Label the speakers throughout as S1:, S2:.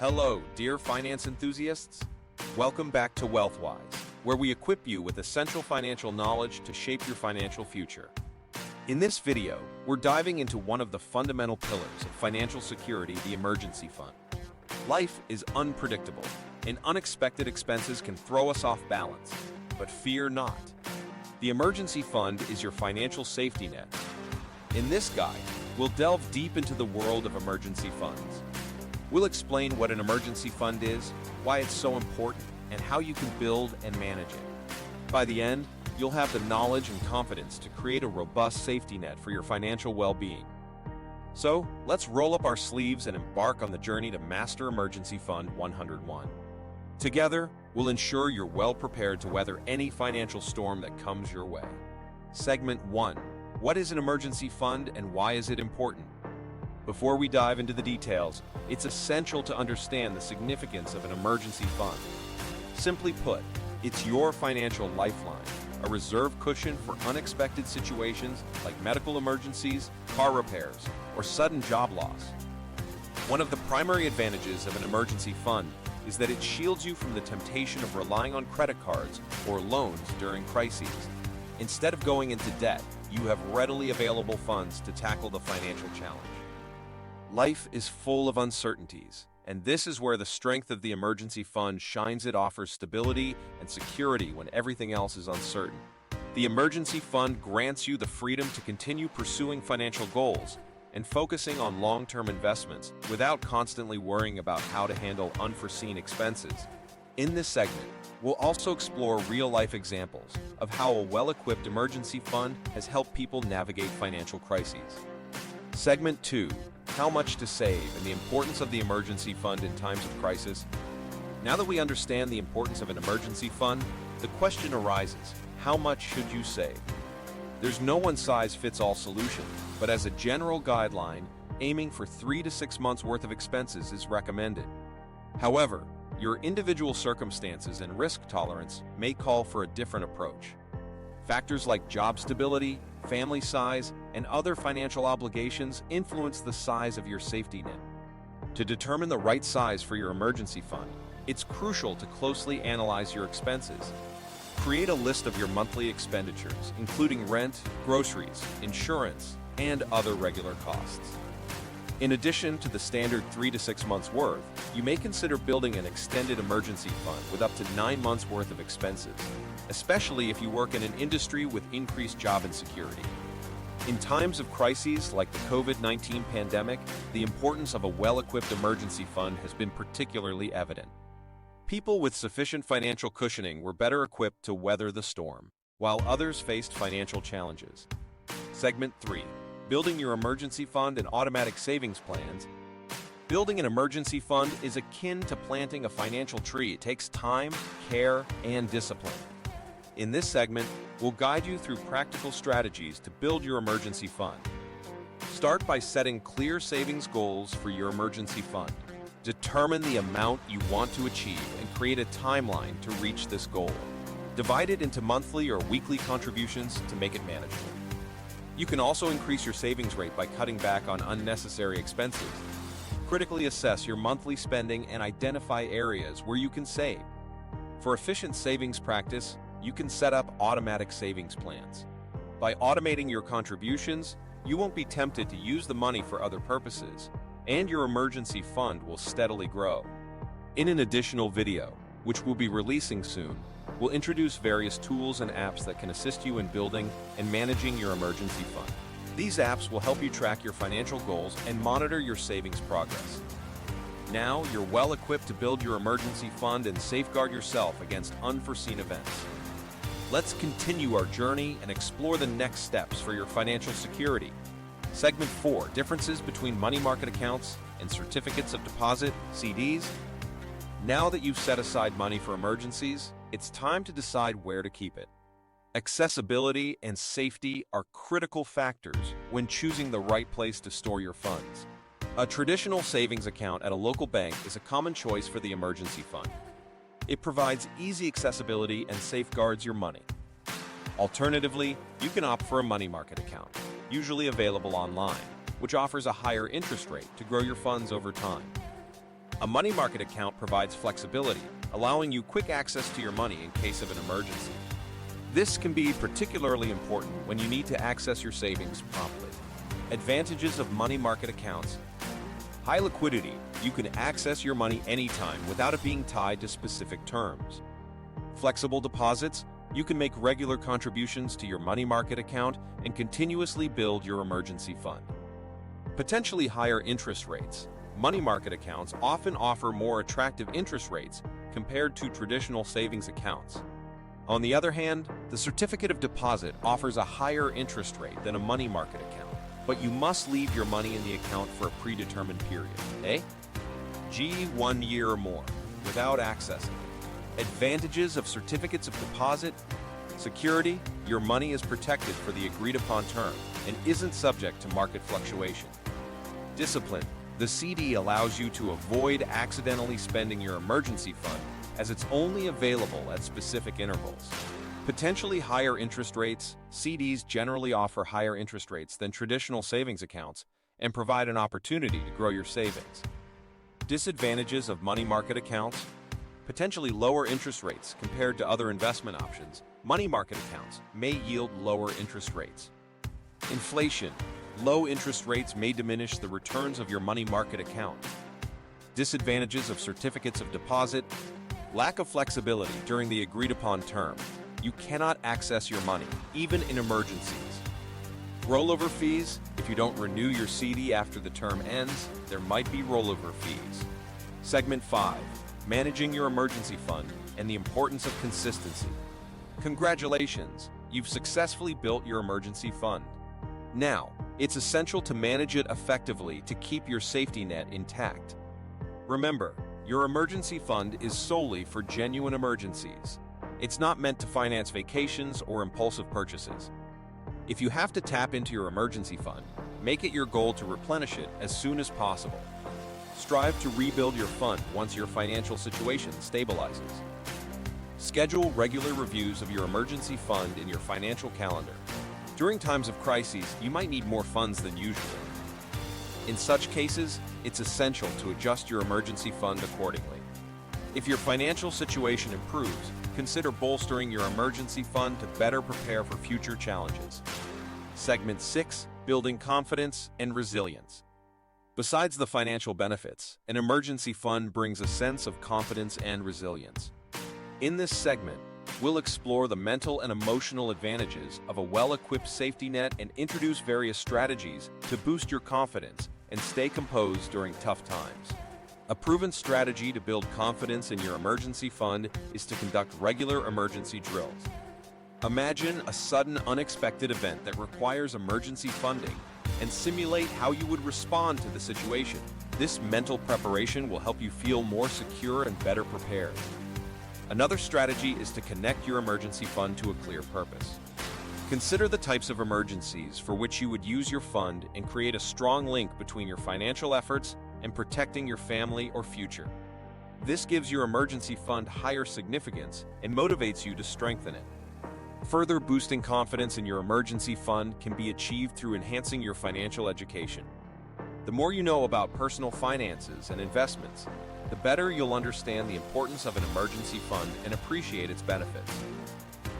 S1: Hello, dear finance enthusiasts. Welcome back to WealthWise, where we equip you with essential financial knowledge to shape your financial future. In this video, we're diving into one of the fundamental pillars of financial security, the emergency fund. Life is unpredictable, and unexpected expenses can throw us off balance. But fear not. The emergency fund is your financial safety net. In this guide, we'll delve deep into the world of emergency funds. We'll explain what an emergency fund is, why it's so important, and how you can build and manage it. By the end, you'll have the knowledge and confidence to create a robust safety net for your financial well-being. So, let's roll up our sleeves and embark on the journey to master Emergency Fund 101. Together, we'll ensure you're well prepared to weather any financial storm that comes your way. Segment 1. What is an emergency fund and why is it important? Before we dive into the details, it's essential to understand the significance of an emergency fund. Simply put, it's your financial lifeline, a reserve cushion for unexpected situations like medical emergencies, car repairs, or sudden job loss. One of the primary advantages of an emergency fund is that it shields you from the temptation of relying on credit cards or loans during crises. Instead of going into debt, you have readily available funds to tackle the financial challenge. Life is full of uncertainties, and this is where the strength of the emergency fund shines. It offers stability and security when everything else is uncertain. The emergency fund grants you the freedom to continue pursuing financial goals and focusing on long-term investments without constantly worrying about how to handle unforeseen expenses. In this segment, we'll also explore real-life examples of how a well-equipped emergency fund has helped people navigate financial crises. Segment 2. How much to save and the importance of the emergency fund in times of crisis. Now that we understand the importance of an emergency fund, the question arises, how much should you save? There's no one-size-fits-all solution, but as a general guideline, aiming for 3 to 6 months worth of expenses is recommended. However, your individual circumstances and risk tolerance may call for a different approach. Factors like job stability, family size, and other financial obligations influence the size of your safety net. To determine the right size for your emergency fund, it's crucial to closely analyze your expenses. Create a list of your monthly expenditures, including rent, groceries, insurance, and other regular costs. In addition to the standard 3 to 6 months worth, you may consider building an extended emergency fund with up to 9 months worth of expenses, especially if you work in an industry with increased job insecurity. In times of crises like the COVID-19 pandemic, the importance of a well-equipped emergency fund has been particularly evident. People with sufficient financial cushioning were better equipped to weather the storm, while others faced financial challenges. Segment 3. Building your emergency fund and automatic savings plans. Building an emergency fund is akin to planting a financial tree. It takes time, care, and discipline. In this segment, we'll guide you through practical strategies to build your emergency fund. Start by setting clear savings goals for your emergency fund. Determine the amount you want to achieve and create a timeline to reach this goal. Divide it into monthly or weekly contributions to make it manageable. You can also increase your savings rate by cutting back on unnecessary expenses. Critically assess your monthly spending and identify areas where you can save. For efficient savings practice, you can set up automatic savings plans. By automating your contributions, you won't be tempted to use the money for other purposes, and your emergency fund will steadily grow. In an additional video, which we'll be releasing soon, we'll introduce various tools and apps that can assist you in building and managing your emergency fund. These apps will help you track your financial goals and monitor your savings progress. Now you're well equipped to build your emergency fund and safeguard yourself against unforeseen events. Let's continue our journey and explore the next steps for your financial security. Segment 4. Differences between money market accounts and certificates of deposit, CDs. Now that you've set aside money for emergencies, it's time to decide where to keep it. Accessibility and safety are critical factors when choosing the right place to store your funds. A traditional savings account at a local bank is a common choice for the emergency fund. It provides easy accessibility and safeguards your money. Alternatively, you can opt for a money market account, usually available online, which offers a higher interest rate to grow your funds over time. A money market account provides flexibility, allowing you quick access to your money in case of an emergency. This can be particularly important when you need to access your savings promptly. Advantages of money market accounts. High liquidity. You can access your money anytime without it being tied to specific terms. Flexible deposits. You can make regular contributions to your money market account and continuously build your emergency fund. Potentially higher interest rates. Money market accounts often offer more attractive interest rates compared to traditional savings accounts. On the other hand, the certificate of deposit offers a higher interest rate than a money market account, but you must leave your money in the account for a predetermined period, g 1 year or more, without accessing it. Advantages of certificates of deposit. Security. Your money is protected for the agreed upon term and isn't subject to market fluctuation. Discipline. The CD allows you to avoid accidentally spending your emergency fund as it's only available at specific intervals. Potentially higher interest rates. CDs generally offer higher interest rates than traditional savings accounts and provide an opportunity to grow your savings. Disadvantages of money market accounts. Potentially lower interest rates compared to other investment options. Money market accounts may yield lower interest rates. Inflation. Low interest rates may diminish the returns of your money market account. Disadvantages of certificates of deposit. Lack of flexibility during the agreed-upon term. You cannot access your money, even in emergencies. Rollover fees. If you don't renew your CD after the term ends, there might be rollover fees. Segment 5. Managing your emergency fund and the importance of consistency. Congratulations! You've successfully built your emergency fund. Now, it's essential to manage it effectively to keep your safety net intact. Remember, your emergency fund is solely for genuine emergencies. It's not meant to finance vacations or impulsive purchases. If you have to tap into your emergency fund, make it your goal to replenish it as soon as possible. Strive to rebuild your fund once your financial situation stabilizes. Schedule regular reviews of your emergency fund in your financial calendar. During times of crises, you might need more funds than usual. In such cases, it's essential to adjust your emergency fund accordingly. If your financial situation improves, consider bolstering your emergency fund to better prepare for future challenges. Segment 6. Building confidence and resilience. Besides the financial benefits, an emergency fund brings a sense of confidence and resilience. In this segment, we'll explore the mental and emotional advantages of a well-equipped safety net and introduce various strategies to boost your confidence and stay composed during tough times. A proven strategy to build confidence in your emergency fund is to conduct regular emergency drills. Imagine a sudden, unexpected event that requires emergency funding and simulate how you would respond to the situation. This mental preparation will help you feel more secure and better prepared. Another strategy is to connect your emergency fund to a clear purpose. Consider the types of emergencies for which you would use your fund and create a strong link between your financial efforts and protecting your family or future. This gives your emergency fund higher significance and motivates you to strengthen it. Further boosting confidence in your emergency fund can be achieved through enhancing your financial education. The more you know about personal finances and investments, the better you'll understand the importance of an emergency fund and appreciate its benefits.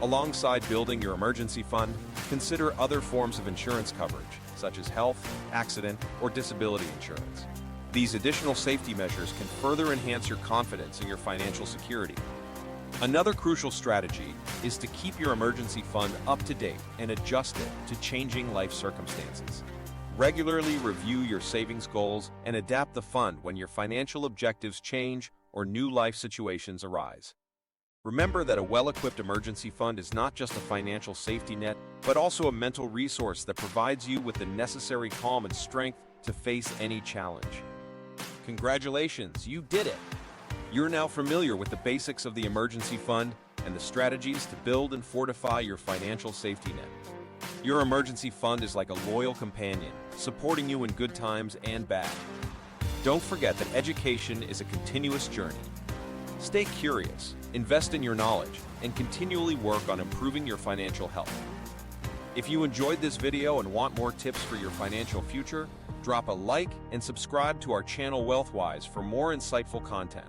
S1: Alongside building your emergency fund, consider other forms of insurance coverage, such as health, accident, or disability insurance. These additional safety measures can further enhance your confidence in your financial security. Another crucial strategy is to keep your emergency fund up to date and adjust it to changing life circumstances. Regularly review your savings goals and adapt the fund when your financial objectives change or new life situations arise. Remember that a well-equipped emergency fund is not just a financial safety net, but also a mental resource that provides you with the necessary calm and strength to face any challenge. Congratulations, you did it! You're now familiar with the basics of the emergency fund and the strategies to build and fortify your financial safety net. Your emergency fund is like a loyal companion, supporting you in good times and bad. Don't forget that education is a continuous journey. Stay curious, invest in your knowledge, and continually work on improving your financial health. If you enjoyed this video and want more tips for your financial future, drop a like and subscribe to our channel WealthWise for more insightful content.